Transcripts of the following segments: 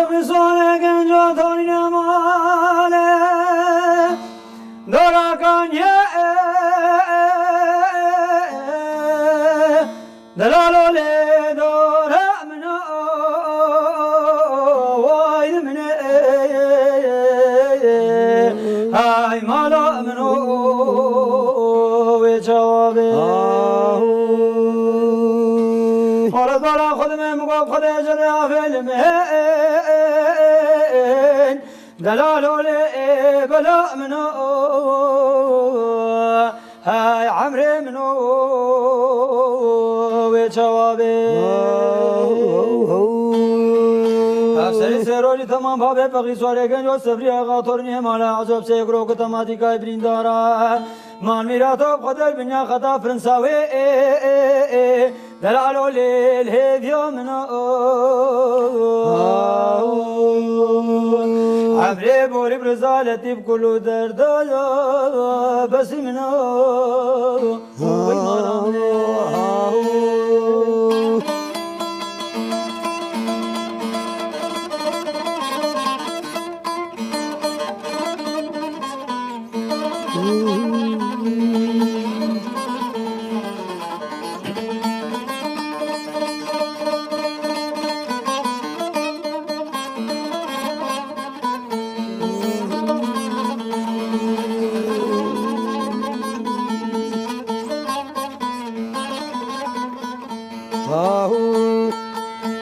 بقصانك جاتوني ماله دراكان يا دلالو لي دورا منو وايد من هاي مالا منو وجوابي خلاص برا خدمة مقاب خدمة جرا فيلم دلالو لي بلا منو هاي عمري منو وجوابي افسری سروری تمام بابه فقی سواره گنج سفری آقاتورنی مالا عذاب سیگرو که تماتیکای بریندارا مان میراتو قدر بنیا خطا فرنساوی دلالو لیل هیدیو منو عمري بوري برزالتي بكل درد بس منو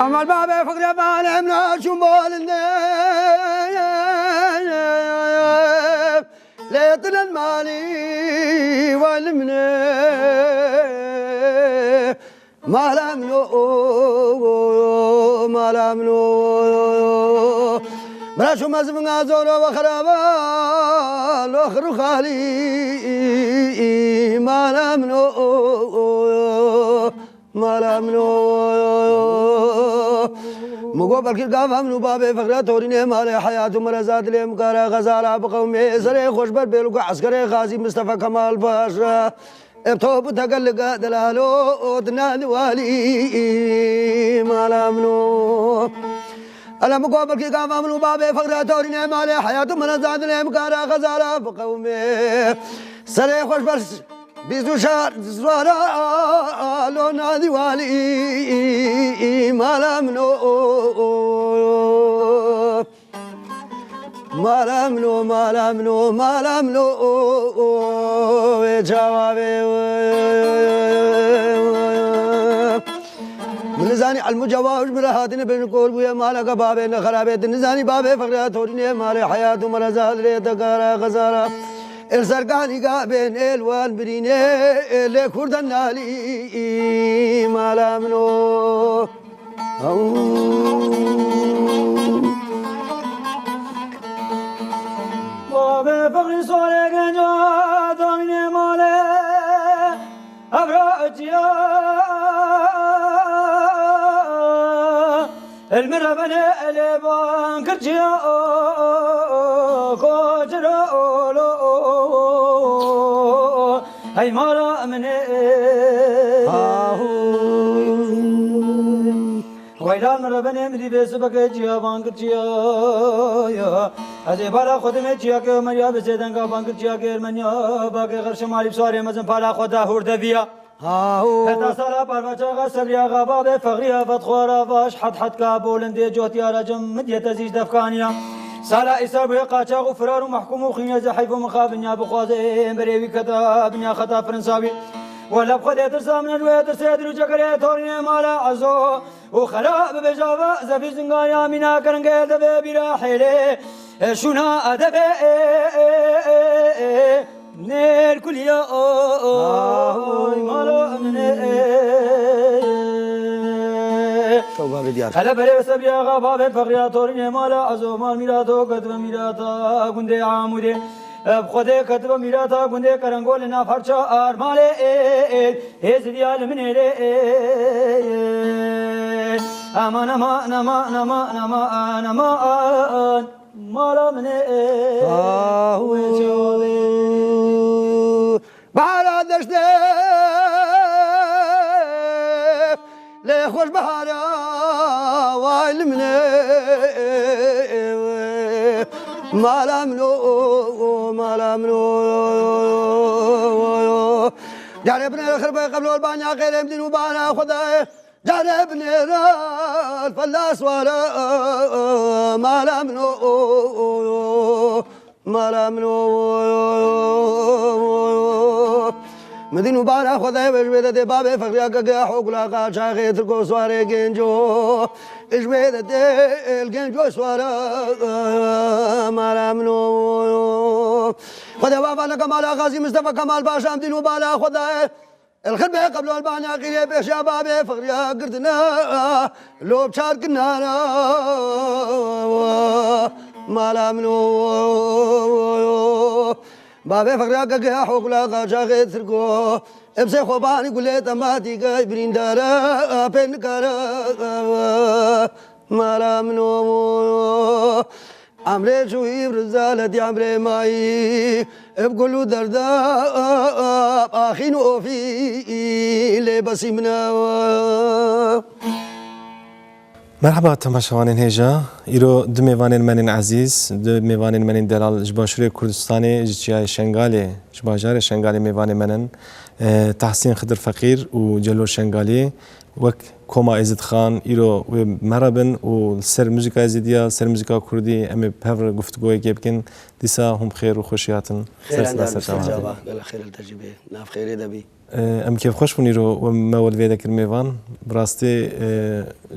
أمال بابا فقر بانا من شمال النيف ليطل المالي والمنيف ما لامنو براشو مزمن عزورو وخرابا لوخرو خالي ما لامنو مگو بلکه گاهم نو بابه فقره تورینه مال حیات مرزاد لیم کارا غزالا بقوم سر خوش بر بیلو که عسکر غازی مصطفی کمال پاشا ابتوب تقلق دلالو دنان والی مالامنو الا مگو بلکه گاهم نو بابه فقره تورینه مال حیات مرزاد لیم کارا غزالا بقوم سر خوش بر بیزو شهر زوارا لو نادي والي مالامنو جوابي نزاني على المجاوز برهاتنا بين كل بويا مالك بابي خرابات نزاني بابي فقرات توريني مالي حياة مرزاد ليتكارا غزارة السرقاني قابين الوان بريني لكردن نالي مالامنو بابا فقري صوري قنجا دامني مالي أبراجيا المربني البان كرجيا كوجرولو هاي مالا مني ويلا مربني مدي بسبك جيا بانكرجيا يا أزي بالا خدمة جيا كه مريا بسيدن كا بانكرجيا كه مريا باقي غير شمالي بساري مزن بالا خدا هورد بيا هتا سالا بربچا سبريا غباب فقريا فتخورا واش حد كابولندي جوتيا رجم مدي تزيج دفكانيا سالا إسر بيه قاچا وفرار ومحكوم وخيميا زحيف ومخابنيا بخوازي بريوي كتا بنيا خطا فرنساوي ولا بخدي ترسا من الويت سيدرو جكري تورني مالا عزو وخراب بجابا زفي زنغايا منا كرنگي دبي براحيلي شونا أدبي نير كل يا مالا هلا بري سبيا غابا فقريا تورني مالا عزو مال ميراتو كتب ميراتا غندي عامودي بخده كتب ميراتا غندي كرنگول نا فرچا ارمالي هزريال منيري امان امان امان امان امان امان مالا مني بحر دشت لخوش بحر وای المني ما لامنو جربنا الخربة قبل البانيا غير يمدين وبانا خداي جربنا الفلاس ولا ما لامنو مدين وبانا خداي بجبيدة دي بابي فقريا كاقا حوق لاقا شاقي تركو سواري جنجو اجبيدة دي الجنجو سوارا ما لامنو خداي بابا لك مالا غازي مصطفى كمال باشا مدين وبانا خداي الخربة قبل البانيا قيلي بيش يا بابي فقريا قردنا لو بشار كنانا ما لامنو بابي فقرا كاقا حوق لاقا شاقي تركو ابسي خوباني قولي تماتي قاي برين دارا بين كارا ما لامنو عمري شوي برزالتي عمري ماي بقولو دردا آخين وفي لبسي منا مرحبا تماشاوانین هجا ایرو دو میوانین منین عزیز دو میوانین منین دلال جباشوری کردستانی جیای شنگالی جباجار شنگالی میوان منن تحسین خضر فقیر و جلو شنگالی وک کما عزت خان ایرو مرحبن و سر موزیکا ازیدیا سر موزیکا کردی امی بهور گفتگوی که بکن دیسا هم خیر و خوشیاتن خير عندنا جابا قال خير التجربة ناف خير دبي ام کیف خوش بونیرو و مول ویدا کرمیوان براستی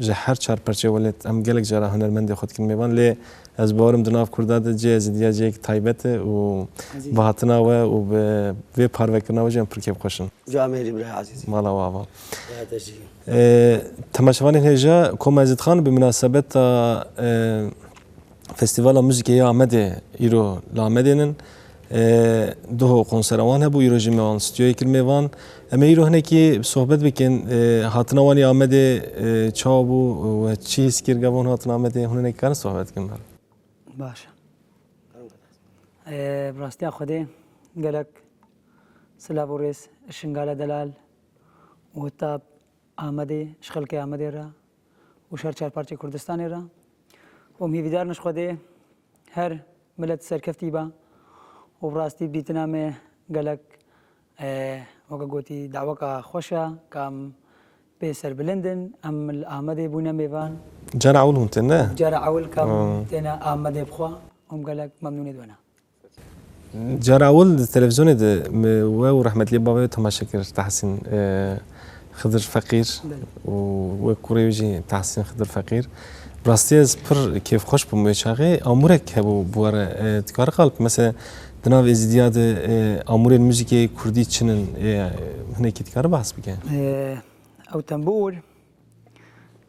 جهر چار پرچه ولت ام گلک جرا هنرمند خود کرمیوان لی از بارم دناف کرداد جه ازدیا جه تایبت و بهاتنا و به پارو کرنا و جم پر کیف خوشن جامعه جبريل عزيزي مالا وابا تماشاوان هجا کم ازد خان به مناسبت فستیوال موزیکی آمده ایرو لامدینن دو کنسروان هبو ایرو جمیوان استودیوی کرمیوان اما ایرو هنه کی صحبت بکن هاتنوانی آمده چابو و چیز کرگوان هاتن آمده هنه کار صحبت کن بر باشه براستی خودی گلک سلابوریس شنگال دلال و تاب آمده شغل که آمده را و شهر چهار پارچه کردستانی را و میویدار نش خودی هر ملت سرکفتی با و براستی بیتنامه گلک وقت گوتی دعوة خوشة كام بيسر بلندن أم الآمدة بونا ميفان جرى عول هون تنا جرى عول كام تنا آمدة بخوا هم قالك ممنون دونا جرى عول التلفزيون ده ورحمة الله بابا تماشكر تحسين خضر فقير وكوريجي تحسين خضر فقير براستيز بر كيف خوش بمشاغي أمورك هبو بوار تكار قلب مثلا دناو ازدیاد آمور موزیک کردی چنن هنه کی تکار بحث بکن او تنبور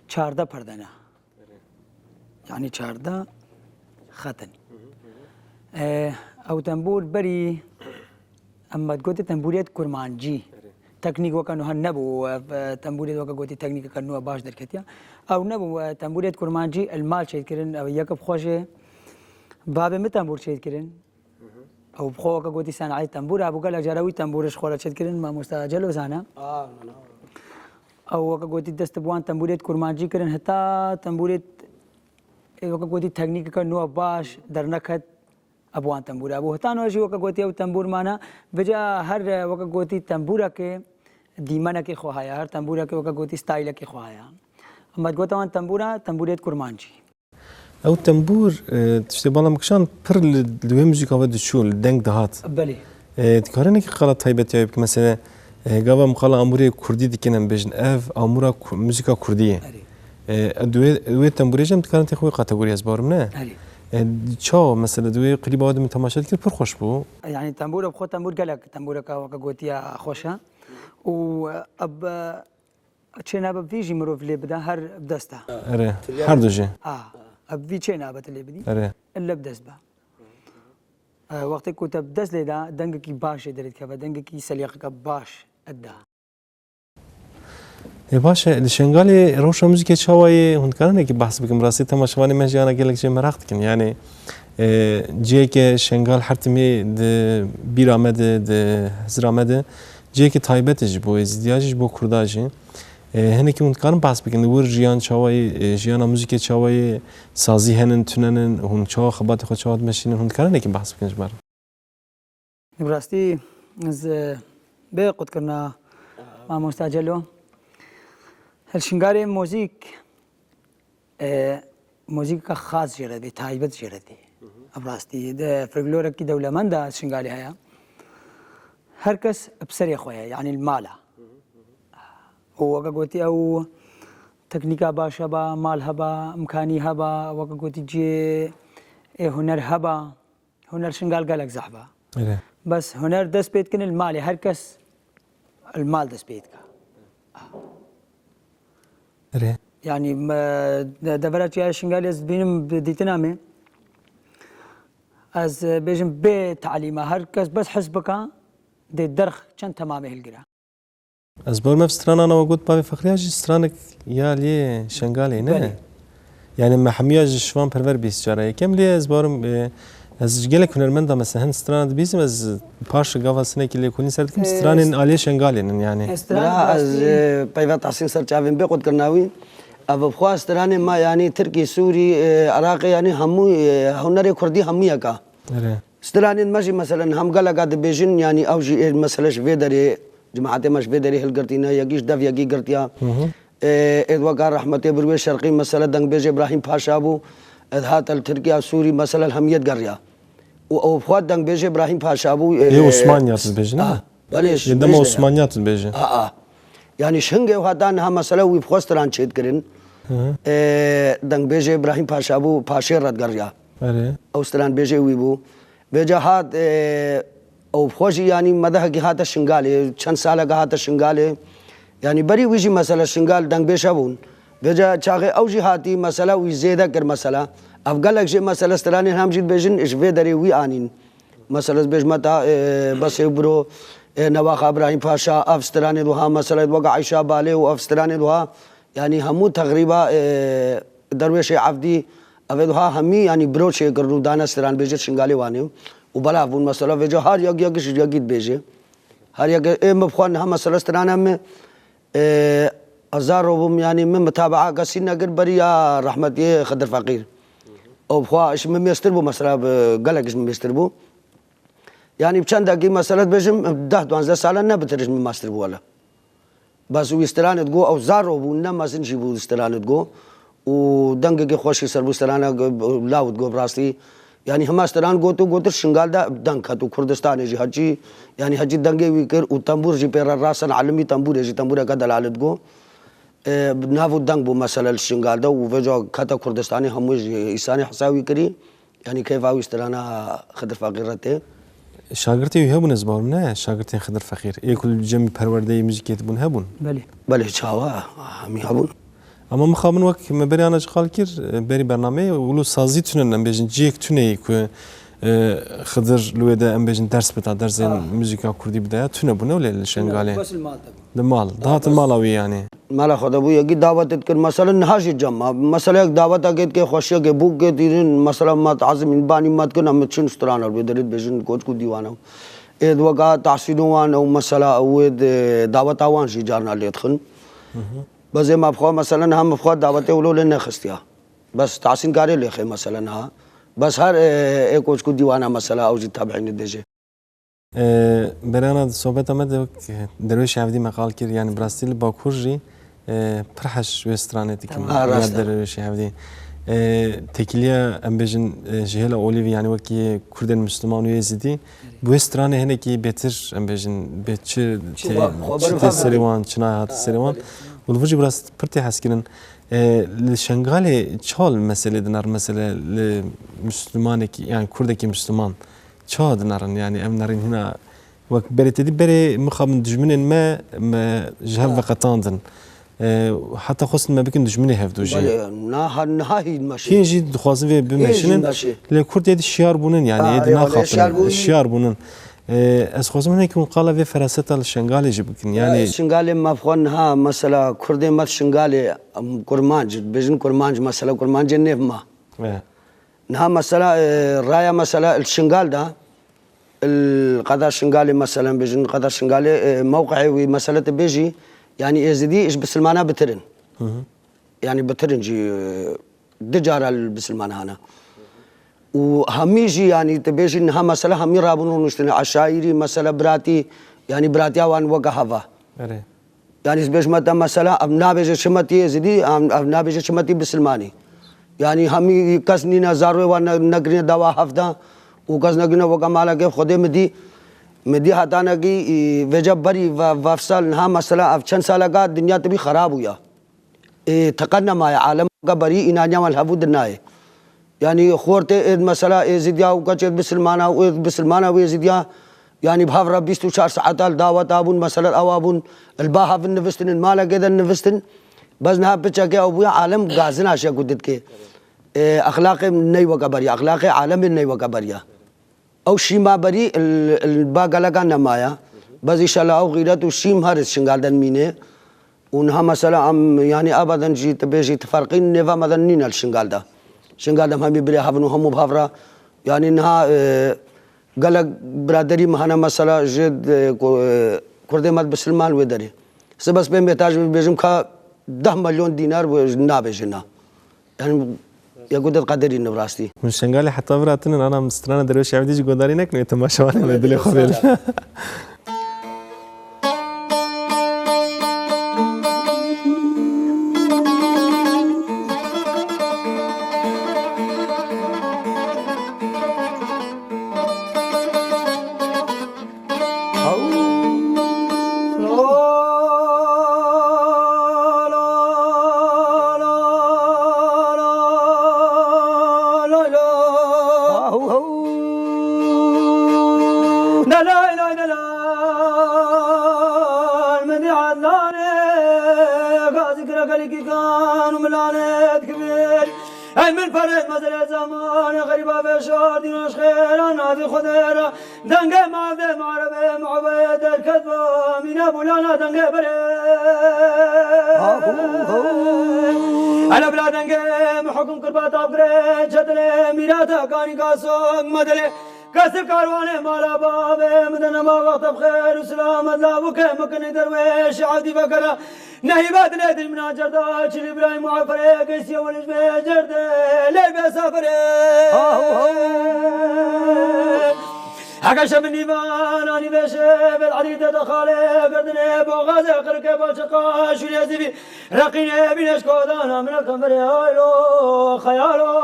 14 پردنه يعني 14 ختن او تنبور بري اما تقولي تنبوريات كرمانجي تكنيك وكانوا هنبو تنبوريات وكا تكنيك كانوا باش دركتيا او نبو تنبوريات كرمانجي المال شيء كرن او يكب خوشه باب متنبور شيء كرن او بخوك قوتي صناعي تنبور ابو قال جراوي تنبورش خوله شد كرن ما مستعجل زانا او قوتي دست بوان تنبوريت كرمانجي كرن حتى تنبوريت قوتي تكنيك كانوا باش درنكت ابوان تنبور ابو هتانو جي قوتي او تنبور معنا بجا هر قوتي تنبورا کے دیمانه کې خوایا هر تنبورا کې قوتي ستايل کې خوایا اما قوتان تنبورا تنبوريت كرمانجي او تنبور تشتي بالا مكشان پر لوي موزيكا ود شول دنگ دهات بله تكارنك خلا تايبت يا مثلا غاوا مخلا اموري كردي دكنن بجن اف امورا موزيكا كرديه دوي تنبوريجم تكارن تخوي كاتيجوري اسبارم نه چا مثلا دوی قریب آدم تماشا کرد پر خوش بو يعني تنبور بخو تنبور قالك تنبور كا قوتيا خوشا و اب چنا اب فيجي مروف لي بدا هر بدستا اره هر دوجه اب في چنا ابت لي بدي اره الا بدس با وقت كنت بدس لي دا دنگ کی باش دريت كبا دنگ کی سليقه باش ادا باشه الشنغالي روشا موزيكا شواي هون كان كي بحث بكم راسي تماشواني ماشي انا قال لك شي مراختك يعني جيك شنغال حرتمي د بيرامد د هزرامد جيك تايبت بو ازدياج بو كرداجي هنکی اون کارم بحث بکن ور جیان چاوی جیان موزیک چاوی سازی هنن تونن هون چا خبات خود چاوت ماشین هون کارن نکی بحث بکنش بار براستی از به قد کرنا ما مستعجلو هالشنگاری موزیک کا خاص جردی تایبت جردی براستی ده فلکلورك کی دولمند شنگاری هيا هر کس بسری خویا يعني المالا وقاقوتي او تكنيكا باشا با مال هبا امكاني هبا وقاقوتي جي هنر هبا هنر شنقال قالك زحبا بس هنر دس بيت كن المالي هر كس المال دس بيتك يعني دبرات يا شنقال از بينم بديتنامي از بيجم بتعليمه هر كس بس حسبك دي الدرخ كان تمامه القرا از بار مفستران انا وجود بابي فخري اجي سترانك يا لي شنغالي نه يعني محميه شوان پرور 20 جاره كم لي از بارم از جلك هنرمندا مثلا هن ستران بيزم از باش گاوسنه كي لي كوني سرت ستران علي شنغالي يعني لا از بايفات عسين سر چاوين بقد كرناوي اب خواست ستران ما يعني تركي سوري عراقي يعني همو هنر كردي هميه کا ستران ماشي مثلا هم قال قاعد بيجن يعني اوجي مثلا شفيدري جماعت مشبدری هل کرتینا یکیش دف یکی کرتیا ادوار رحمت بروی شرقی مسئله دنگ بیج ابراهیم پاشا بو ادهات الترکیه سوری مسئله الهمیت گریا و فواد دنگ بیج ابراهیم پاشا بو عثمانیات بیج نه بلش دم عثمانیات بیج يعني شنگه وحدان هم مسئله وی فوستران چید کرن دنگ بیج ابراهیم پاشا بو پاشیر رد گریا اوستران بیج وی بو بیجا هات او خوشي يعني مدح هذا الشنغالي كان سالة هذا الشنغالي يعني بري ويجي مسألة الشنغال دنگ بيشابون بيجا شاغي او جهاتي مسألة ويزيدا كر مسألة افقالك شيء مسألة استراني هم جيت بيجن ايش بيدري وي انين مسألة بيج متى بس يبرو نواخ ابراهيم باشا افستراني دوها مسألة وقع عائشة بالي وافستراني دوها يعني همو تقريبا درويش عفدي افدوها همي يعني برو شيء كرنو دانا استران بيجت شنغالي وانيو وبلا بون مسألة وجه هر يجيش يجيد بيجي هر يجي مبخوان هم مسألة استرانا من أزارهم يعني من متابعة قصينا قر بريا رحمتي خدر فقير أو بخوا إيش من يستربو مسألة قالك إيش من يستربو يعني بچند دقيقة مسألة بيجم 10-12 سالة نبترش من ماستربو ولا بس ويسترانا تقو أو زارهم نما سنجيبو استرانا تقو ودنقة خوشي سربو استرانا لاود تقو براستي يعني هم استران قوتر شنغال دا دنك هتو كردستان يجي هجي يعني هجي دنگي ويكر وتنبور جي بير راسن عالمي تنبور يجي تنبور كذا العالد جو نافو دنگ بو مثلا الشنغال دا وفجوا كذا كردستاني هم يجي إنساني حساوي كري يعني كيف أو استرانا خدر فقيرته شاگرتی هبون از بارم نه شاگرتی خدر فقیر یکل جمع پرورده موزیکیت بون هبون بله چاوا همی هبون اما مخابن وقت ما بري انا جخال كير بري برنامه ولو سازي تونن ام بيجن جيك توني كو خضر لويدا ام بيجن درس بتاع درس موسيقى كردي بدايه تونه بونه ولا شنغالي بس المال المال ضغط المالوي يعني مالا خدا ابو يجي دعوت تذكر مثلا نهاش الجمع مثلا دعوت اجت کے خوشی کے بوک کے دین مثلا مت عظم بانی مت کو نم چن استران اور بدرت بجن کوچ کو دیوانو اد وقا تحسینوان او مثلا او دعوت اوان شي جارنا ليدخن بس ما بخوا مثلا هم بخوا دعوت اولو لنا خستيا بس تحسين كاري لخي مثلا ها بس هر ایک کوچ کو دیوانا مثلا او جي تابعين دجه برانا صحبت آمد درویش عبدی مقال کرد يعني براستيل باكور جي پرحش وسترانه تكم ياد درويش عبدي تكليا ام بيجن جهل اوليفي يعني وكي كردن مسلمان ويزيدي بوسترانه هنا كي بيتر ام بيجن بيتش سريوان چنايات سريوان والفوجي براست برتي حسكرن لشنغالي چال مسألة دنار مسألة لمسلمانك يعني كردك مسلمان چا دنارن يعني ام نارين هنا وقت بري تدي بري مخابن دجمنن ما جهل وقتاندن حتى خصن ما بكن دجمني هفدو جي نهاهي ماشي كين جي دخوازن في بمشنن لكرد يد الشيار بونن يعني يد ناخابن الشيار بونن از خوازم هنه که قالا في فراسة الشنغالي جي بكن يعني الشنغالي ما فخونها مثلا كردي مات شنغالي كرمانج بيجن كرمانج مثلا كرمانج النيف ما نها مثلا رايا مثلا الشنغال ده القدر الشنغالي مثلا بيجن قدر الشنغالي موقعي ومسألة بيجي يعني ازدي ايش بسلمانه بترن يعني بترن جي دجار البسلمانه هنا وهميجي يعني تبيش انها مساله همي رابون نشتنا عشايري مساله براتي يعني براتيا وان وقهفه يعني بيش متى مساله ابنا بيش شمتي ازدي ابنا بيش شمتي بسلماني يعني همي كسني نزارو وان نغري دوا هفدا وكاس نغنا وكمالا كيف خدي مدي هتانا की वजह बरी वफसल ना मसला अब चंद साल का दुनिया तभी खराब हुआ थकना माया आलम का बरी इनानिया वाल हबूद ना है यानी खोरते इद मसला इज़िदिया उकचेत बिसलमाना इज़िदिया يعني بهاف ربي 16 ساعة دعوة أبون مسألة أو أبون الباها في النفستن المالا كذا النفستن بس نها بتشجع أبويا عالم غازنا أشياء قدرت كي أخلاق ني وكبريا أخلاق عالم ني وكبريا أو شيما بري الباقلا كان نمايا بس إن شاء الله أو غيرت وشيم هارس شنقالدن مينه ونها مسألة أم يعني أبدا جيت بيجي تفرقين نفا مدنين الشنقالدا شنقالدا هم بيبري هفنو هم بهافرا يعني إنها قالك برادري مهنا مسألة جد كردي مات بسلمان ودري سبس بين بيتاج بيجم كا 10 مليون دينار ونابجنا يعني يقول القدري نبراستي من شنغالي حتى براتنا انا مسترانا درويش عبدي جي قدري نك تماشى وانا مدلي خبيل من فرد مزل زمان غريبة بشار دينوش خير نادي خديرة دنقة معبد معربة معبد الكذبة من أبولانا دنقة بري أنا بلا دنقة محكم كربات أبري جدلي ميراتا كاني كاسوك مدلي كسر كاروانه مالا بابه مدن ما وقت بخير وسلام الله وكه مكن درويش عبدي بكرة نهي بعد ندري من أجردا شل إبراهيم وعفره كيسي ولش بجرد لي بسافره حكش من نيفان أني بشه بالعديد دخاله قردنه بغازه قركه بالشقا شو يزبي رقينه بينش كودانا من الكمبر هايلو خيالو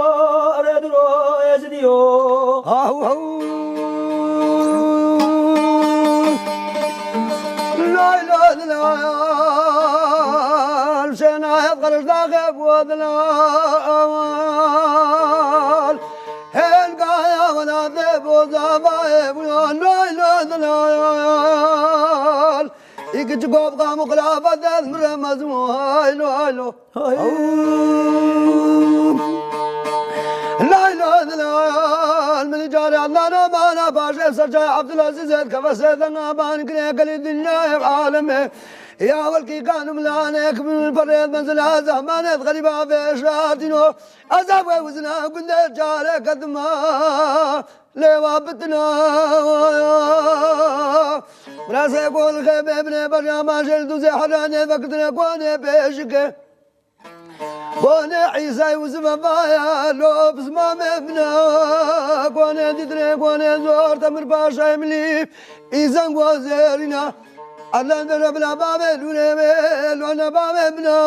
أردلو يزديو لا لا لا سنا يبقى داغب ودلال هل قايا ولا ذب وزبايب لا لا لا يكتقوب قام خلافة مرمز هايلو هايلو لا لا لا من جاري الله نبانا باشا سرجع عبد العزيز كفسدنا بان كليك الدنيا بعالمه يا ولكي كانوا ملانك من البريد منزل هذا مانت غريبة في شاتينو أزاب وزنا قلنا جارك قدما لوابتنا براس يقول خيب ابن بريا ما جلدو زي حراني فقدنا كواني بيشك كواني عيسى يوسف فايا لو بسما مبنا كواني تدري كواني زور تمر باشا يملي إيزان وزيرنا الله ندر بلا باب لوني لونا باب بنا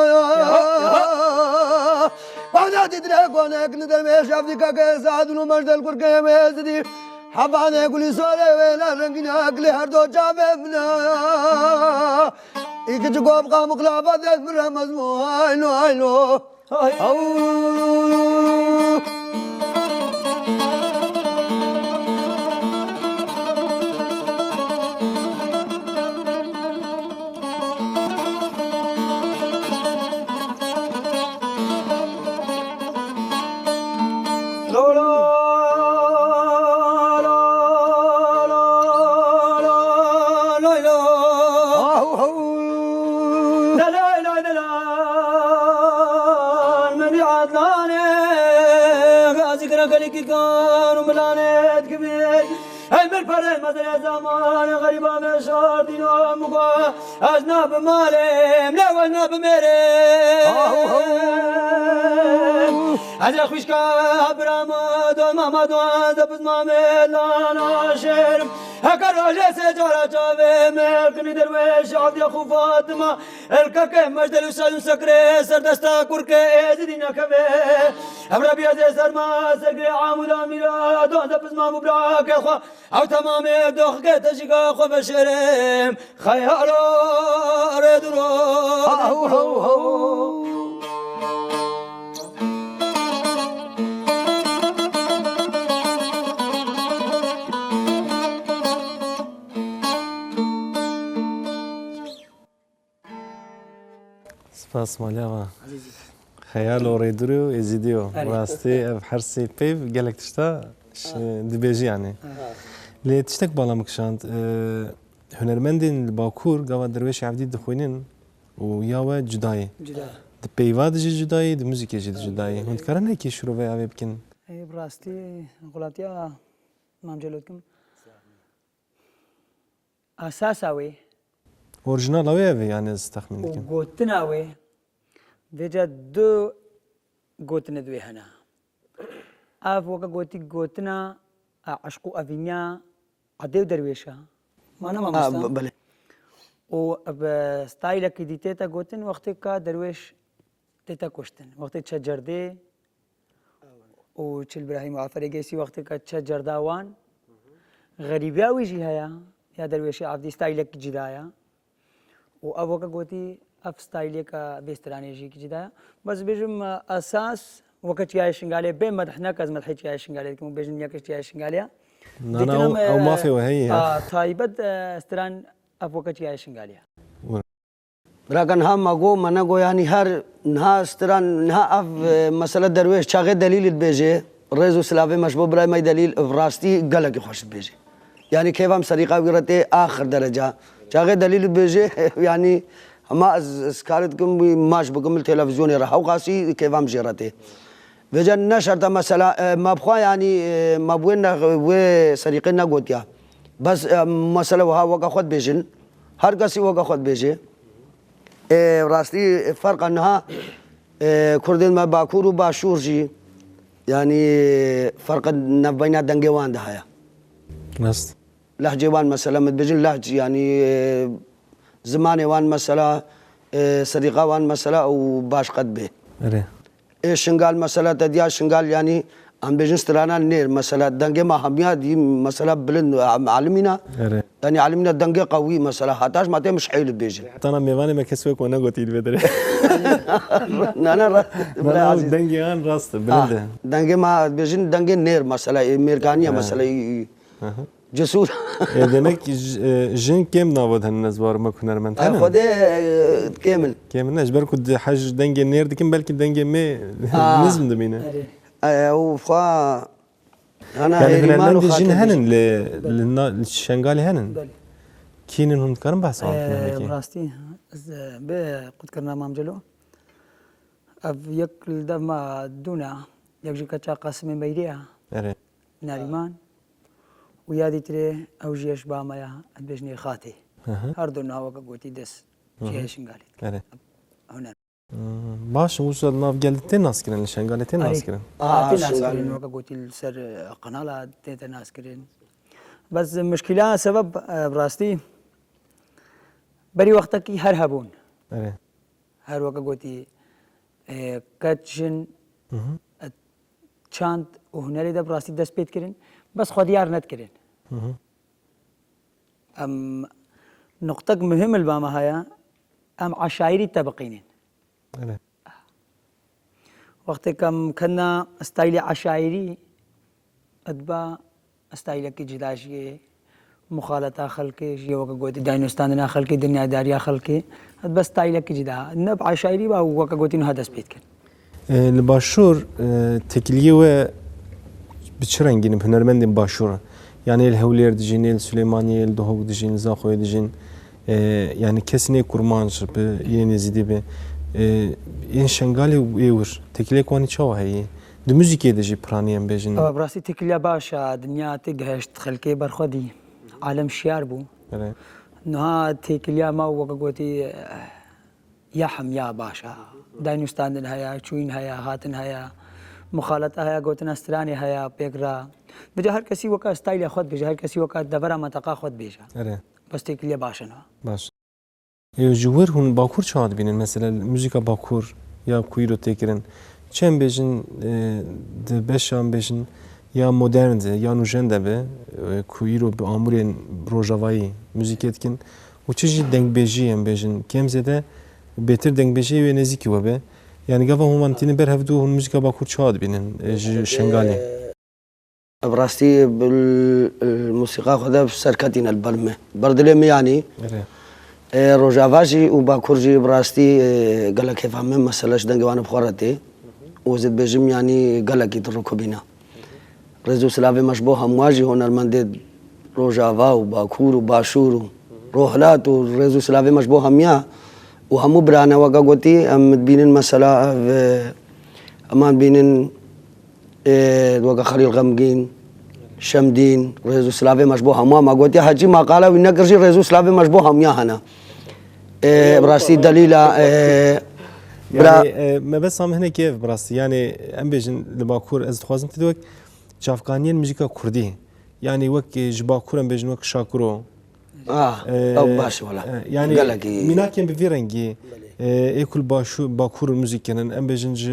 وانا تدري كواني كندر ميش أفريقيا كيساد ونمجد الكركي ميزدي حباني كل سوري ويلا رنگنا أكلي هر دو جابه بنا إيك جواب قام خلافة دل مرة مزمو هايلو هايلو مزرعة زمان غريبة مشار دينو مقا أجنب مالم لا وجنب مريم أجا خوشكا براما دون ماما دون دبز مامي لانا شرم هكا روجة سجارة جاوه ملكني درويش عبدي أخو فاطمة الكاكي مجدل وسالم سكري سردستا كوركي ازدينا كبه أبرا بيازي سرما سرقري عامود أميرا دون دبز مامو براك أخوا أو تمامي دوخ كي تشيقا أخوا بشرم خيالو ردرو سپاس مالیاوا خیال و ریدریو ازیدیو راستی اف حرسی پیف گلک تشتا دبیجی یعنی لی تشتک بالا مکشاند هنرمندین باکور گاوا درویش عبدی دخوینن و یاوه جدایی پیواد جی جدایی د موزیک جی جدایی هند کارن کی شروع و اوی بکن براستی غلطیا مامجلوتکم اساس اوی اورجینال اوی یعنی استخمین کن وقوتنا اوي بيجا دو قوتنا دوي هنا اف وكا قوتنا عشقو افينيا عديو درويشا ما انا ما بله و ستايلك دي تيتا قوتن وقت كا درويش تيتا كوشتن وقت تشجر دي و تشل ابراهيم وعفري قيسي وقت كا تشجر داوان غريبه ويجي هيا يا درويشي عبدي ستايلك جدايا وأبوك قوتي أف ستايلي كا بيستراني جي كجدا بس بيجم أساس وقت يا شنغالي بين مدحنا كاز مدحي يا شنغالي كم بيجم ياك يا شنغالي انا او ما في وهي طيبت استران أف وقت يا شنغالي لكن هم ماغو مناغو يعني هر نها استران نها اف مسألة درويش شاغي دليل البيجي ريزو سلافي مشبو براي ما دليل فراستي قلق خوش البيجي يعني كيف هم سريقة ويرتي آخر درجة شاغي دليل بيجي يعني ما اسكارتكم ماش بكم التلفزيون راح وقاسي كيف هم جرته بيجا نشرت مثلا ما بخوا يعني ما بوين سريقنا قوتيا بس مثلا وها وقا خد بيجن هر قاسي وقا خد بيجي راستي فرق انها كردين ما باكور وباشور جي يعني فرق بين دنجوان ده هيا نست لهجة وان مثلا متبجن لهجة يعني زماني وان مثلا صديقة وان مثلا وباش قد به شنغال مثلا تديا شنغال يعني عم بيجن سترانا نير مثلا دنجة ما هميا دي مثلا بلند عالمينا يعني عالمينا دنجة قوي مثلا هاتاش ماتي مش حيل بيجن انا ميواني ما كسوك وانا قلت البدري انا دنجة ان راست بلنده دنجة ما بيجن دنجة نير مثلا ميركانيا مثلا جسور demek جن كم نابد هالنزوار ما كنا من تنا خده كامل كامل نجبر كود حاج دنجة نير دكين بالك دنجة ما نزم دمينا وفا انا يعني هنا جن هنن للشنغالي هنن كينن هم كرم بحث عن براستي قد كرنا مام جلو اف يكل دما دونا يجي كتا قاسم بيديها ناريمان ويادي تري او جيش بامايا بجني خاتي هردو ناوك قوتي دس جيش قالت هنا باش وصل ناف قالتين ناس كرين الشنغالتين ناس كرين ناس كرين وكا قوتي السر قناله تيتا ناس كرين بس مشكلة سبب براستي بري وقتك هر هبون هر وكا قوتي كاتشن چاند وهنالي ده براستي دست بيت كرين بس خديار ند كرين ام نقطة مهمة الباما هيا ام عشائري طبقينين وقت كم كنا ستايل عشائري ادبا ستايل كي جداشي مخالطة خلقي جي وكا قوتي داينوستان خلقي دنيا داريا خلقي ادبا ستايل كي جدا نب عشائري با وكا قوتي نو هدس بيت كرين الباشور تكليه و بتشرنجين هنرمندين باشور يعني الهولير دجين السليماني الدهوك دجين زاخوي دجين يعني كسني كرمانش يعني زيدي به این شنگالی ویور تکلیه کوانی چه هایی دو موزیکی دژی پرانیم بیشین. براستی تکلیه باشه دنیا تگهشت خلکی برخودی عالم شیار بوو بله نها تێکلیا ما وەکە گوتی یا حەمیا باشە داینوستاندن هەیە چوین هەیە هاتن هەیە مخالەتە هەیە گوتن ئەسترانی هەیە پێکرا بجا هەر کەسی وەکە ستایلی خۆت بێژە هەر کەسی وەکە دەبەرە مەتەقا خۆت بێژە بله بەس تێکلیا باشنەوە باش جوور هون باکور چه بینن مثلا موزیکا باکور یا کوی رو تکرن چند بیشن دبشان بیشن یا مدرن ده یا نوجن ده به کوی رو به آمورین روجاوایی موزیکت کن و چیزی دنگ بیشی هم بیشن کم زده بهتر دنگ بیشی و نزدیکی و به یعنی گاوا هم تینی بر هفدو هون موزیکا باکور چه بینن شنگالی براستي بالموسيقى خذها في سركتين البرمة بردلم يعني روجافاجي وباكورجي براستي قال لك كيف هم مسألة دنجوان بخورتي وزد بجم يعني قال لك يتركوا بينا رزو سلافي مشبوه مواجه هنا المندد روجافا وباكور وباشور روحلات ورزو سلافي مشبوه هميا وهمو برانا وقاقوتي ام بينن مسألة امان بينن وقا خليل غمقين شمدين ريزو سلافي مشبوه هموا ما قلت يا حجي ما قالوا ونقرجي ريزو سلافي مشبوه هميا هنا براسي دليلة يعني ما بس هم هنا كيف براسي يعني ام بيجن لباكور از خوازم تدوك جافقانيين موزيكا كردي يعني وك جباكور ام بيجن وك شاكرو او باش ولا يعني ميناكين بفيرنجي ايكل باكور الموزيكان ام بيجنج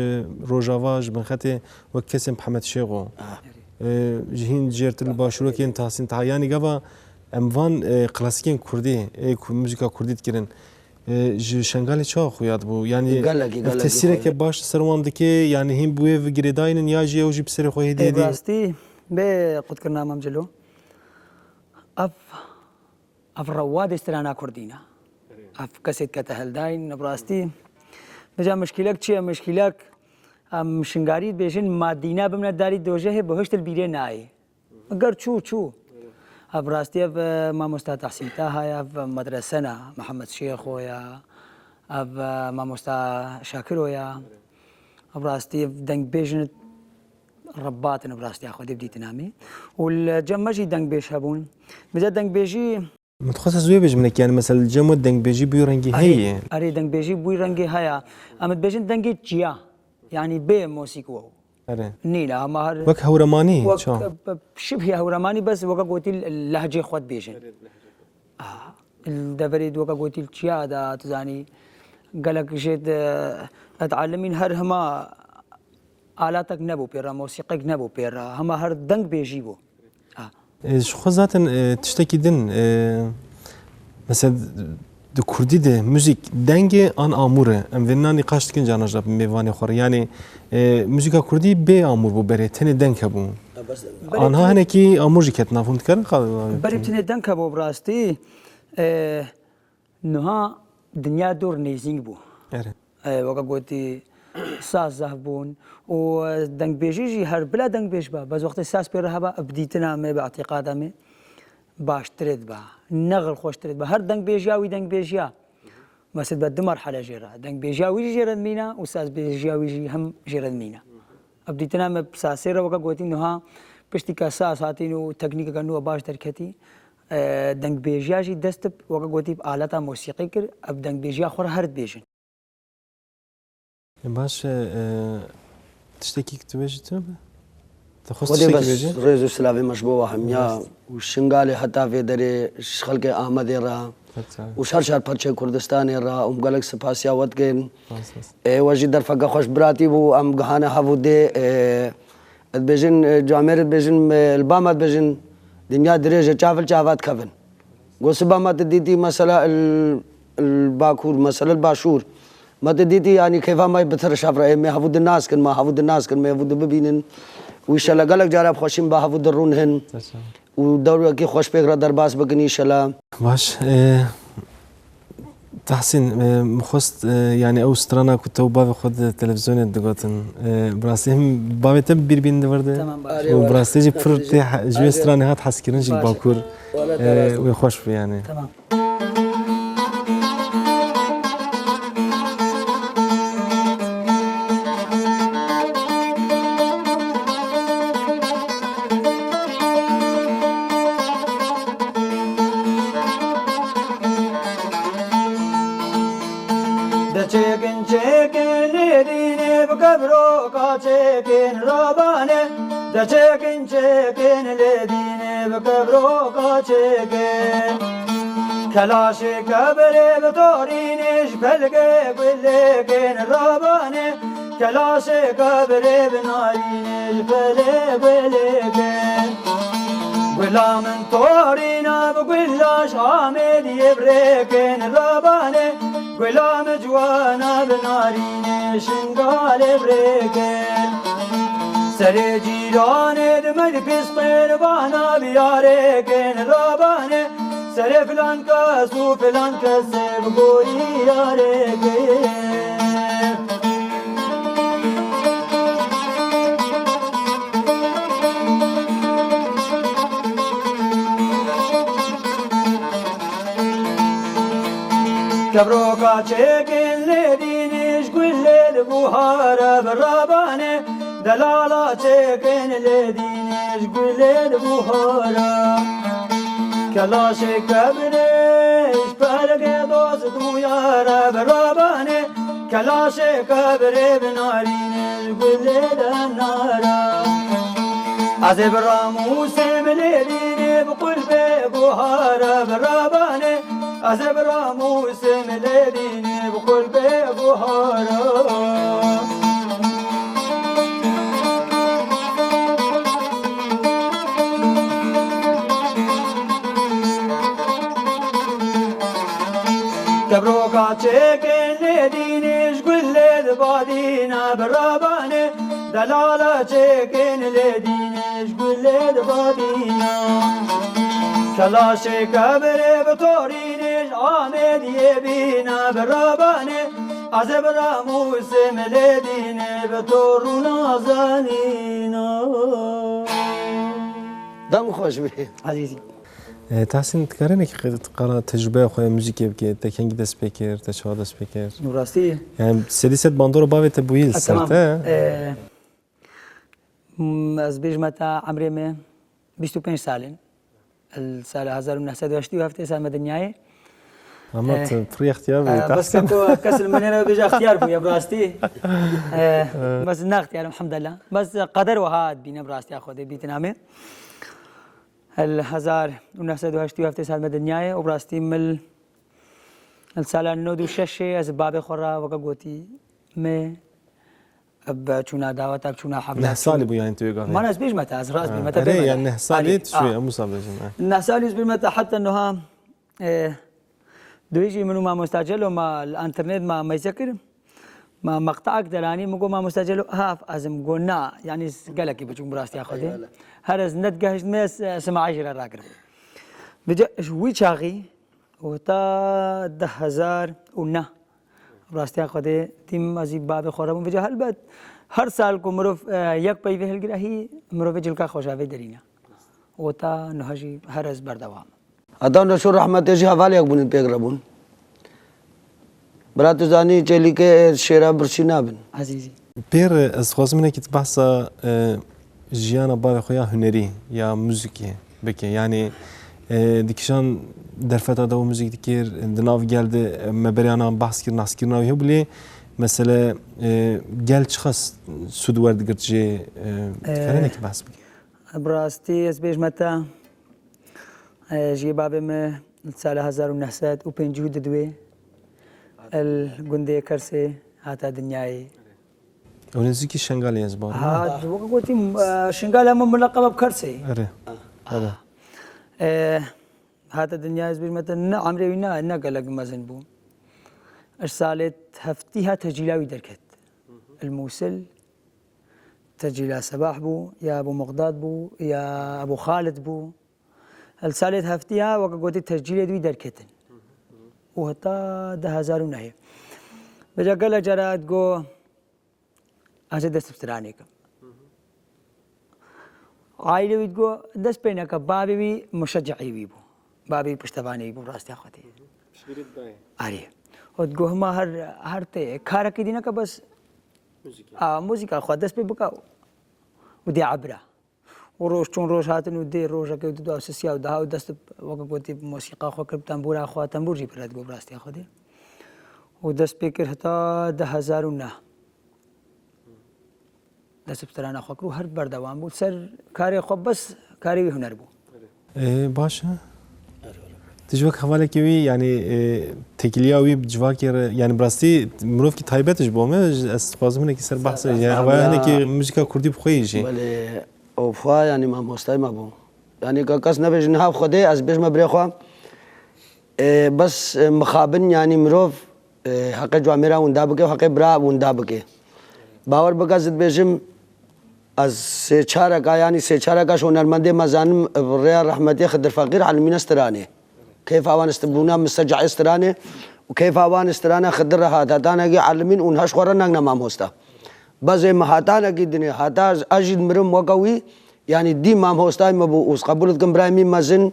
روجافاج بن خاتي وكسم محمد شيغو جهين جيرت الباشورو كين تحسين تاع يعني قبا اموان كلاسيكين كردي ايكو موزيكا كردي تكرن شنغالي چا خوياد بو يعني تفسيره که باش سروان دكي يعني هم بوي فغريداين يا جي او جي بسر خو هدي دي براستي بي قد كنا ممجلو اف رواد استرانا كردينا اف كسيت كتهلداين براستي بجا مشكلك چي مشكلك ام شنگاري بيجن مادينا بمنا داري دوجه بهشت البيري ناي اگر چو براستي ما مستاد تحسين تاها اف مدرسنا محمد شيخ ويا اف ما مستا شاكر ويا براستي دنگ بيجن رباطن براستي اخو دي بديت نامي والجمجي دنگ بيش هبون بجا دنگ بيجي متخصص زوي بيج منك يعني مثلا الجمو دنگ بيجي بيو رنگي هي اري دنگ بيجي بوي رنگي هيا امد بيجن دنگي جيا يعني بي موسيقى اري نيلا ما هر وك هورماني شبه هورماني بس وكا قوتي اللهجه خود بيجن الدبريد وكا قوتي الجيا دا تزاني قالك جيت اتعلمين هر هما آلاتك نبو بيرا موسيقى نبو بيرا هما هر دنگ بيجيبو شو zaten tişteki din mesela de Kurdi de müzik denge an amure em venna nikaş dikin canajda mevani xor yani müzika Kurdi be amur bu bere tene denk bu anha haneki amur jiket nafund kar bere tene denk bu brasti نها دنيا دور نيزنج بو وكا قوتي ساس زهبون ودنگ بيجي هر بلا دنگ بيج با بس وقت ساس بيرها بديتنا ما باعتقادها ما باش تريد با نغل خوش تريد با هر دنگ بيجاوي دنگ بيجيا بس بدي مرحله جيرا دنگ بيجاوي جيرد مينا وساس بيجاوي هم جيرد مينا بديتنا ما بساسيره وكا قوتي نها پشتی کا ساس هاتینو تکنیک کنو باش درکتی دنگ بيجاجي دست وكا قوتي آلات موسيقى كر اب دنگ بيجا خور هرد بيجن باش تشتكي كتبجتو تخص ودي تشتكي بس بيجي ريزو سلافي مشبوه هميا والشنغالي حتى في دري خلق احمد را وشار پرچه کردستان را ام گلک سپاسیا ودگن وجی در فقه خوش براتی بو ام گهانه هفوده بيجن جامير بيجن البامات بيجن دنيا درجة شافل شافات كفن قصبا ما تديتي مسألة الباكور مسألة الباشور ما تديتي يعني كيف ما يبتر شافر ما هفود الناس كن ما هفود الناس كن ما هفود ببينن ويشلا قالك جارب خوشين با هفود الرونهن ودورة كي خوش بيقرا درباس بقني شلا باش تحسين مخست يعني او سترانا كنت بابي خد تلفزيون دقاتن براسهم بابي تب بير بين دورده وبراسي جي فرت جوي سترانا هات حسكرن جي باكور ويخوش في يعني تمام بكبرو كاتشكين راباني دشكين شكين لديني بكبرو كاتشكين كلاشي كبري بطورينيش بلقي بلقين راباني كلاشي كبري بنارينيش بلقي بلقين ولا من طورينا بقلاش عامل يبريكن رباني ولا مجوانا بناريني شنقال بريكن سري جيراني دمك بسقين بانا بياريكن رباني سري فلان كاسو فلان كسب قولي ياريكن كبروكا تشيكين لدينيش كل البهارة بالربانة دلالة تشيكين لدينيش كل البهارة كلاشي كبريش فرق دوست ويارة بالربانة كلاشي كبري بنارينيش كل النارة عزب الراموس مليديني بقلبي بهارة بالربانة عزب راموس مليديني بقلبي بهارة كبروكا تشيكين لدينيش كل البادينا بالربانة دلالة تشيكين لدينيش كل البادينا كلاشي كبري بطورينيش عامد يبينا بالرباني عزب راموس مليديني بطورنا زانينا دم خوش بی عزيزي تحسین تکرینه که قرار تجربه خواه موزیکی بکید تکنگ دست بکر تشوا دست بکر نوراستی یعنی سدیست باندور باوت بویل سرته از بیجمتا عمري من 25 سالين السنة 1987 سنة دنياي اما فري اختيار بي بس كنت كسر من هنا بيجي اختيار بي براستي بس إنه اختيار الحمد لله بس قدر وهاد بينا براستي اخذ بيتنامي 1987 سنة دنياي وبراستي مل السنة 96 از باب خورا وقا قوتي مي اب چونا دعوت اب چونا حفلات نحسالي بو يعني انتو يقال ما ناس بيج متى از راس بي متى ايه يعني نحسالي شوي مو صعب نحسالي بي متى حتى انه ها دويجي منو ما مستعجل وما الانترنت ما يسكر ما مقطعك دلاني مقو ما مستعجل هاف ازم قلنا يعني قالك بجوم براستي اخذي هرز ند جهش مس سمع 10 راكر بجا شوي شاغي وتا 10000 ونا براستي اخذي تيم ازي باب خورم بجا هلبت هر سال کو مروف یک پی وهل گرهی مروف جلکا خوشاوی درینا وتا نهجی هرز بردوام ادان رسول رحمت جی حواله یک بون پیغربون برات زانی چلی که شیرا برسینا بن عزیزی بير از خواست منه که بحثا جیانا باوی خویا هنری یا موزیکی بکه یعنی دیکشان در فتا دو موزیک دیکر دناو geldi مبریانا بحث کر ناس کر ناوی بلی مثلا گل چخص سود ورد گرچه تکرینه که بحث بگی براستی از بیش متا جی باب ما سال 1952 الجندي كرسي هاتا دنياي ونزيكي شنغالي يزبار هاد وقوتي شنغال هم ملقب بكرسي اره هذا هاتا دنياي زبير مثلا عمري وينا نقلق مازن بو السالت هفتيها تسجيلاوي دركت الموصل تسجيلها صباح بو يا ابو مقداد بو يا ابو خالد بو السالت هفتيها وقوتي تسجيل دوي دركتن وهتا 10000 نهي بجا قال جرات جو أجد دست بسترانيك عائلة ويتجو دست بينك بابي بي مشجعي بيبو بابي بشتباني بيبو راستي أخوتي شبيرت باي أري وتجو هما هر تي خارة كدينا كبس موسيقى أخوات دست بيبكاو ودي عبرة وروش چون روش هاتن ودي روشا كي ودو أساسيا ودها ودست وقوتي موسيقى أخوات كرب تنبور أخوات تنبور جي برات جو راستي أخوتي ودست بيكر هتا 10000 نه دەست پترانە خۆکر و هەر بەردەوام بوو سەر کارێ خۆ بەس کاری هوەر بوو. باشە تجوک حوالێکی وی ینی تێکیلیا وی جوواکی ینی براستی مرۆڤکی تایبەتش بۆ مە ئەسپازم هەنێکی سەر بەحسە هەنێکی موزیکا کوردی بخۆیژی ئەوفا ینی مامۆستای ما بوو ینی کە کەس نەبێژن هاو خودێ ئەس بێژمە برێخوا بەس مخابن ینی مرۆڤ حەقی جوامێرا وندا بکێ و حەقی برا وندا بکێ باوەڕ بکە زت بێژم از سێ چارەکە ینی سێ چارەکەش هونەرمەندێ مەزانم ڕێیا ڕەحمەتێ خدر فەقیر عەلمینە سترانێ كيف اوان استبونا مسجع استرانه وكيف اوان استرانه خدر هاتانا جي علمين اون هش خورنا نمام هوستا بزي مهاتانا جي الدنيا هاتا اجد مرم وقوي يعني دي مام هوستا مبو وس قبولت كم برايمي مازن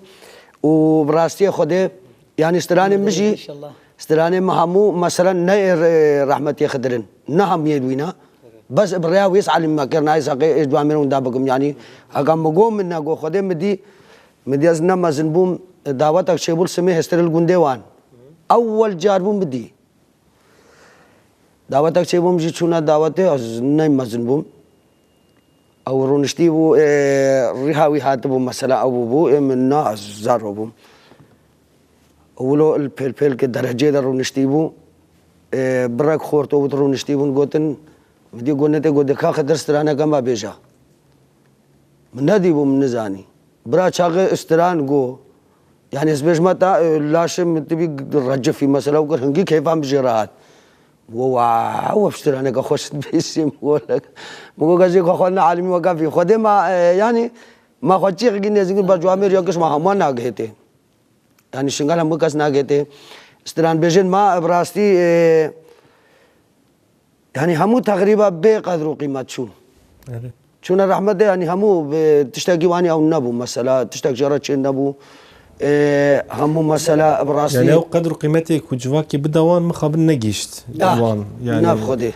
وبراستي خده يعني استرانه مشي استرانه مهمو مثلا نير رحمتي خدرن نهم يدوينا بس بريا ويس علم ما كرنا يسقي جوامرون دابكم يعني اقام مقوم منا جو خده مدي ازنا مازن بوم دعوتك شيبول سمي هسترل گوندوان اول جار بوم بدي دعوتك شيبوم جي چونا دعوته از ناي مزن بوم او رونشتي بو ريحاوي هاتبو مثلا او بو من ناس زارو بوم اولو البيل کے درجه در رونشتي بو برك خورتو رونشتي بون گوتن مدي گونته گو دکا خدر سترانه کما بيجا من ندي بو من نزاني برا چاغ استران گو يعني اسبجمتا لاشم تبي رجفي مثلا وقر هنجي كيف عم بجيرات واو اشتري انا كخوش بيسم ولك مو قصدي خلنا عالمي وقفي خدي ما يعني ما خدتي غير زين بجوامير يقش ما هم ناقهتي يعني شنقال هم كاس ناقهتي استران بيجن ما براستي يعني همو تقريبا بقدر قيمه شون الرحمه يعني همو تشتاقي واني او نبو مثلا تشتاق جرات نبو همو مسألة براسي يعني قدر قيمتك وجواكي بدوان مخابن نجيشت دوان يعني نافخدي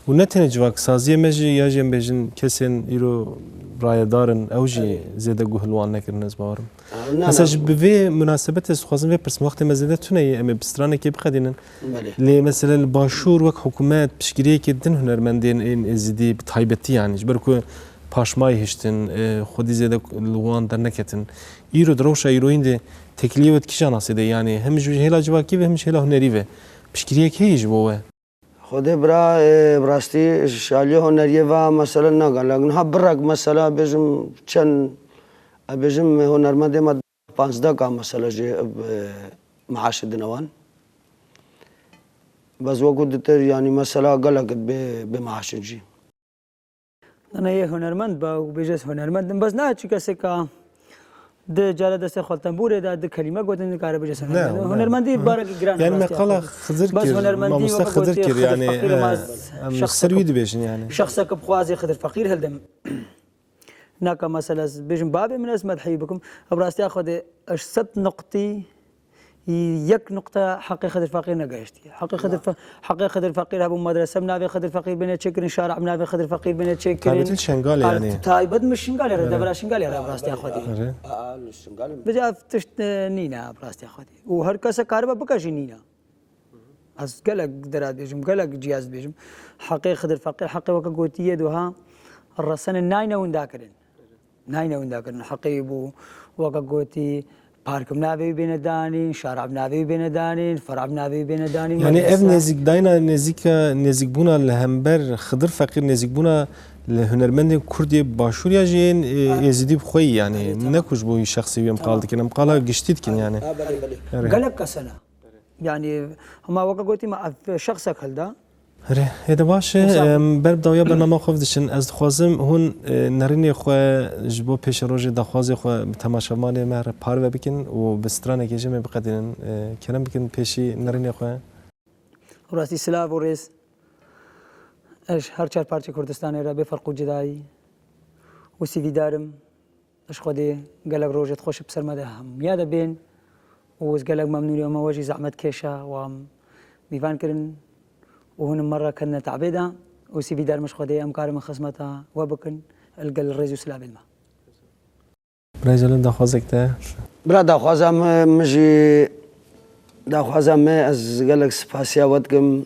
ونتن جواك سازية مجي ياجي بيجن كسن يرو راية دارن اوجي زيادة جوهلوان نكر الناس باورم مثلا بفي مناسبة سخوازن في برس وقت مزيدة توني ام بسترانة كي بقدينن لي مثلا الباشور وك حكومات بشكريه كدن هنرمندين ان ازدي بتايبتي يعني جبركو پاشمای هشتن خودی زیاده لوان در نکتن ایرو دروش ایروین ده تکلیوت کیشان هسته یعنی همش هلا جواکی و همش هلا هنری و بشکریه کیش بوه خودی براستی شالیه هنریه و مثلا نگه لگن ها برگ مثلا بجم چند بجم هنرمنده ما 15 کا مثلا جه معاش دنوان بس وقت دتر يعني مثلا قلقت بمعاش جي أنا هنرمند با وبيجس هنرمند بس نا چی کسی که ده جاله دست خالتن بوره ده کلمه گوتن کار بيجس هنرمندی بارك گران يعني مقاله خضر كير ما مست خضر كير يعني سروي دبيشن يعني شخصك بخوازي خضر فقير هلدم ناكا مثلا بيجن بابي من اسمه حبيبكم براستي اخذ 6 نقطي يك نقطة حقي خدر فقير نقاشتي حقي خدر فقير هبو مدرسة منافي خدر فقير بين تشكرين شارع منافي خدر فقير بين تشكرين تايبت الشنغالي يعني تايبت مش شنغالي رد برا شنغالي رد براستي اخوتي بجاف تشت نينا براستي اخوتي وهر كاسة كاربا بكاش نينا از قلق دراد بيجم قلق جياز بيجم حقي خدر فقير حقي وكا قوتية دوها الرسن الناينة ونداكرين حقي بو وكا قوتي بارك بنابي بين دانين شارع بنابي بين دانين فرع بنابي بين دانين يعني اف نزيك داينا نزيك بونا لهمبر خضر فقير نزيك بونا لهنرمند كردي باشوريا جين يزيدي بخوي يعني نكوش بو شخصي بيم قالد كنا مقاله قشتيت كن يعني قالك كسنه يعني هما وقا قلتي ما شخصك هلدا هذا باشه برب داویا برنامه خوف دشن از خوازم هون نرینی خو جبو پیش روز دخواز خو تماشامان مر پار و بکن و بسترانه که جمع بقدرن کلام بکن پیشی نرینی خو راستی سلاف و ریس اش هر چهار پارچه کردستان را به فرق جدایی و سیوی دارم اش خودی قلق روجت خوش بسر مده هم یاد بین و از قلق ممنونی و مواجه زحمت کشا و میوان کرن وهنا مرة كنا تعبيدا وسيفي دار مش خدي أمكار من خصمتها وبكن القل الرئيس وسلاب الماء. بريزلن دخوازك ده. برا دخوازم مجي دخوازم از قلق سپاسيا ودكم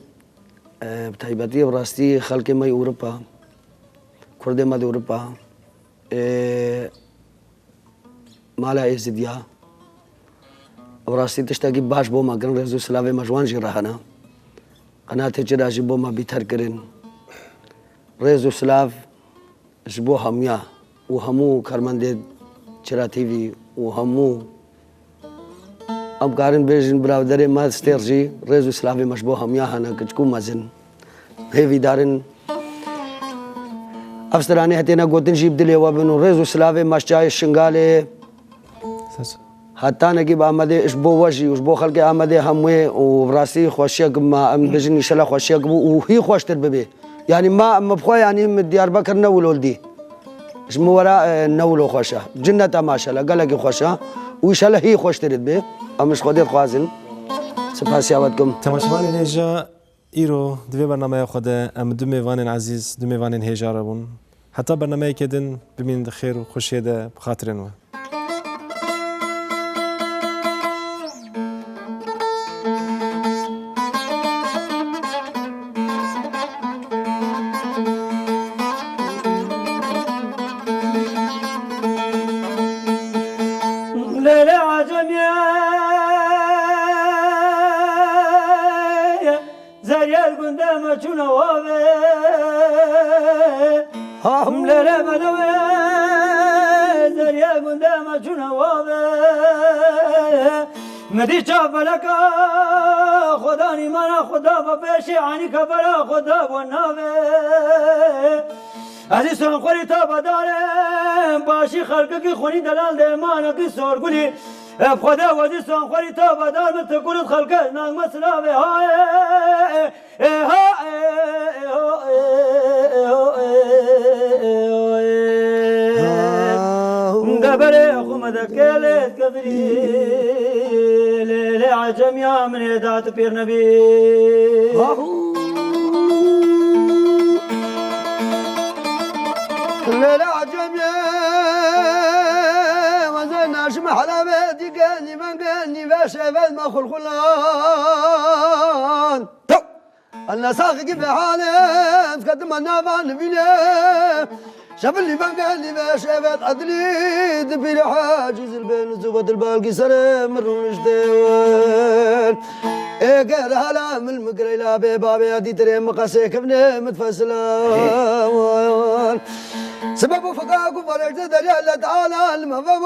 بتايبتي براستي خلق ماي أوروبا كردي مد أوروبا مالا إزديا وراسي تشتاقي باش بوما قرن رزو سلافي مجوان جراهنا قناة جراجي بوما بيتر قرن رزو سلاف جبو هميا وهمو كرماندي جرا تيفي وهمو ام قارن بيجن براودري ما ستيرجي رزو سلافي مشبو هميا هنا كجكو مازن هيفي دارن افستراني هتينا قوتن جيب دلي وابنو رزو سلافي مشجاي الشنغالي حتى نجيب آمده إشبو وجهي وإشبو خلقي آمده هموي وراسي خوشيق ما أم بجني شلا خوشيق وهي خوش ترببي يعني ما بخوا يعني من ديار بكر نول ولدي إيش مو وراء نولو خوشة جنة ما شاء الله قالك خوشة وإنشالله هي خوش ترببي أمش خديت خوازن سپاسی آواتكم تماشاوان هیجا ایرو دوی برنامه خود ام دو میوان عزیز دو میوان هیجا را بون حتی برنامه کدن ببین خیر و خوشی ده بخاطرن و مدی چاپلک خدا نیمانا خدا و پیشی عنی کبرا خدا و ناوه عزیز سون خوری تا بدارم باشی خلق کی خونی دلال دیمانا کی سورگولی خدا و عزیز سون خوری تا بدار بتکورت خلق ناگ مسلاوه های دبره خمد کلت کبری عجم يا من هدات بير نبي لا عجم يا وزنا شمح على بيتي قالني من قالني باش ابد ما خلخلان الناس اخي في حالي تقدم النافع بينا شاف اللي بقى اللي باش ابد عدلي دبي حاجز البين زبد البالقي سر مرون جدوان اقر هلا من المقري لا بابي هادي تري مقاسي كبني متفسلان سبب فقاق وفرج دلال تعالى المفهوم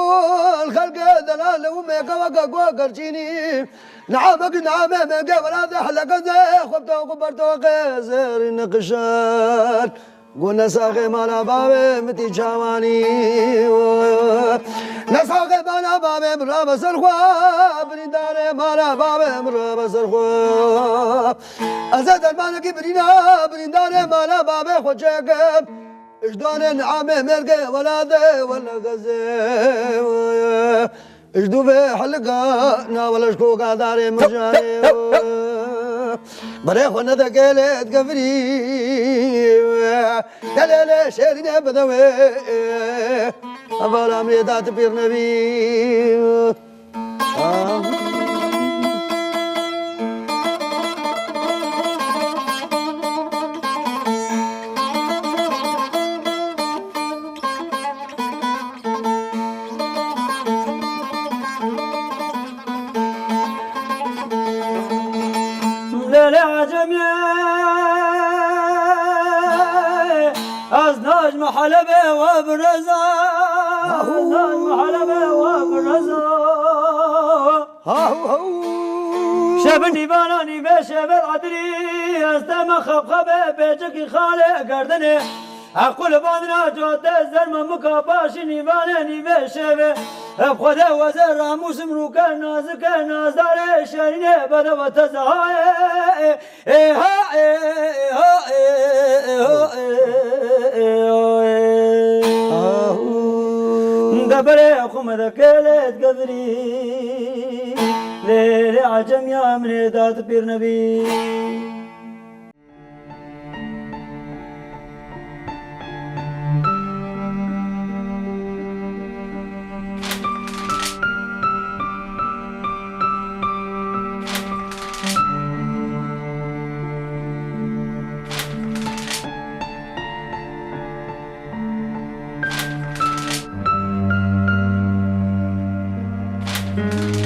الخلق دلال وميك وقا قرجيني نعمك نعمه ما قبل هذا حلقه زي خبته وقبرته غزر نقشان قلنا ساقي مالا بابي متي جواني نساقي مالا بابي مرابا سرخوا بريداني مالا بابي مرابا سرخوا أزاد المالكي بريداني مالا بابي خوشاقب إجداني نعامي مرقي ولا دي ولا غزي اجدو في حلقة ناول شكوكا داري مرجاني بريخ وندا قلت قفري دلالي شيرين بدوي أفال أمري دات بير نبي حلبة وبرزا حلبة وبرزا شبني باناني بشبل عدري استمع خبخبة بيجك خالق قردني أقول باننا جوت الزرم مكاباشني باناني بشبل بخدا وزر راموس مروك نازك نازدار شرينه بدا وتزهاي دبره خمد كلت قدري ليل عجم يا من ذات بير نبي باشە.